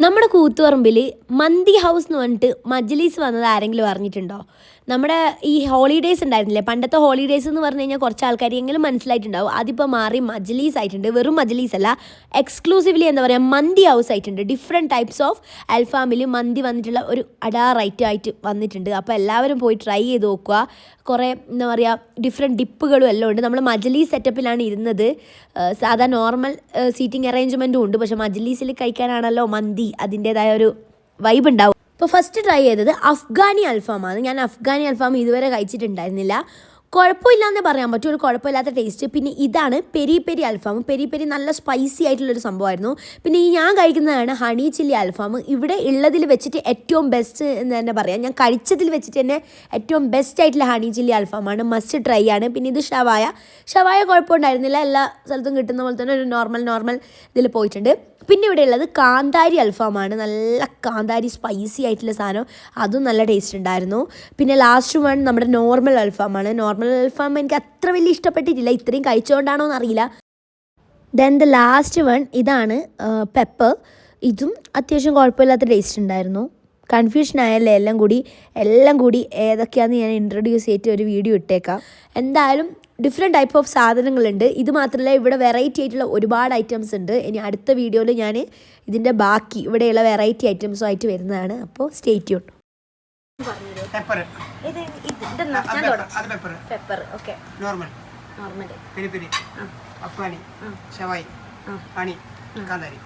നമ്മുടെ കൂത്തുപറമ്പിൽ മന്തി ഹൗസ് എന്ന് പറഞ്ഞിട്ട് മജ്ലിസ് വന്നത് ആരെങ്കിലും അറിഞ്ഞിട്ടുണ്ടോ? നമ്മുടെ ഈ ഹോളിഡേയ്സ് ഉണ്ടായിരുന്നില്ലേ, പണ്ടത്തെ ഹോളിഡേയ്സ് എന്ന് പറഞ്ഞു കഴിഞ്ഞാൽ കുറച്ച് ആൾക്കാരെങ്കിലും മനസ്സിലായിട്ടുണ്ടാവും. അതിപ്പോൾ മാറി മജ്ലീസ് ആയിട്ടുണ്ട്. വെറും മജ്ലീസ് അല്ല, എക്സ്ക്ലൂസീവ്ലി എന്താ പറയുക, മന്തി ഹൗസ് ആയിട്ടുണ്ട്. ഡിഫറെൻറ്റ് ടൈപ്സ് ഓഫ് അൽഫാമിൽ മന്തി വന്നിട്ടുള്ള ഒരു അഡാറൈറ്റ് ആയിട്ട് വന്നിട്ടുണ്ട്. അപ്പോൾ എല്ലാവരും പോയി ട്രൈ ചെയ്ത് നോക്കുക. കുറേ എന്താ പറയുക, ഡിഫറെൻറ്റ് ഡിപ്പുകളും എല്ലാം ഉണ്ട്. നമ്മൾ മജ്ലീസ് സെറ്റപ്പിലാണ് ഇരുന്നത്. സാധാ നോർമൽ സീറ്റിംഗ് അറേഞ്ച്മെൻറ്റും ഉണ്ട്. പക്ഷേ മജ്ലീസിൽ കഴിക്കാനാണല്ലോ മന്തി, അതിൻ്റേതായ ഒരു വൈബ് ഉണ്ടാവും. ഇപ്പോൾ ഫസ്റ്റ് ട്രൈ ചെയ്തത് അഫ്ഗാനി അൽഫാമാണ്. ഞാൻ അഫ്ഗാനി അൽഫാം ഇതുവരെ കഴിച്ചിട്ടുണ്ടായിരുന്നില്ല. കുഴപ്പമില്ലാന്നേ പറയാൻ പറ്റും, ഒരു കുഴപ്പമില്ലാത്ത ടേസ്റ്റ്. പിന്നെ ഇതാണ് പെരി പെരി അൽഫാം. പെരി പെരി നല്ല സ്പൈസി ആയിട്ടുള്ളൊരു സംഭവമായിരുന്നു. പിന്നെ ഈ ഞാൻ കഴിക്കുന്നതാണ് ഹണി ചില്ലി അൽഫാം. ഇവിടെ ഉള്ളതിൽ വെച്ചിട്ട് ഏറ്റവും ബെസ്റ്റ് എന്ന് തന്നെ പറയാം. ഞാൻ കഴിച്ചതിൽ വെച്ചിട്ട് തന്നെ ഏറ്റവും ബെസ്റ്റ് ആയിട്ടുള്ള ഹണി ചില്ലി അൽഫാമാണ്. മസ്റ്റ് ട്രൈ ആണ്. പിന്നെ ഇത് ഷവായ കുഴപ്പമുണ്ടായിരുന്നില്ല. എല്ലാ സ്ഥലത്തും കിട്ടുന്ന പോലെ തന്നെ ഒരു നോർമൽ ഇതിൽ പോയിട്ടുണ്ട്. പിന്നെ ഇവിടെ ഉള്ളത് കാന്താരി അൽഫാമാണ്. നല്ല കാന്താരി സ്പൈസി ആയിട്ടുള്ള സാധനം, അതും നല്ല ടേസ്റ്റ് ഉണ്ടായിരുന്നു. പിന്നെ ലാസ്റ്റ് വൺ നമ്മുടെ നോർമൽ അൽഫാമാണ്. നോർമൽ അൽഫാം എനിക്ക് അത്ര വലിയ ഇഷ്ടപ്പെട്ടിട്ടില്ല, ഇത്രയും കഴിച്ചുകൊണ്ടാണോ എന്നറിയില്ല. ദെൻ ദ ലാസ്റ്റ് വൺ ഇതാണ് പെപ്പർ. ഇതും അത്യാവശ്യം കുഴപ്പമില്ലാത്ത ടേസ്റ്റ് ഉണ്ടായിരുന്നു. കൺഫ്യൂഷൻ ആയല്ലേ എല്ലാം കൂടി ഏതൊക്കെയാണെന്ന് ഞാൻ ഇൻട്രൊഡ്യൂസ് ചെയ്തിട്ട് ഒരു വീഡിയോ ഇട്ടേക്കാം. എന്തായാലും ഡിഫറെൻറ്റ് ടൈപ്പ് ഓഫ് സാധനങ്ങളുണ്ട്. ഇത് മാത്രമല്ല, ഇവിടെ വെറൈറ്റി ആയിട്ടുള്ള ഒരുപാട് ഐറ്റംസ് ഉണ്ട്. ഇനി അടുത്ത വീഡിയോയിൽ ഞാൻ ഇതിൻ്റെ ബാക്കി ഇവിടെയുള്ള വെറൈറ്റി ഐറ്റംസും ആയിട്ട് വരുന്നതാണ്. അപ്പോൾ സ്റ്റേ ട്യൂൺ. അഫ്ഗാനി ഷവായി ഹണി കാന്താരി.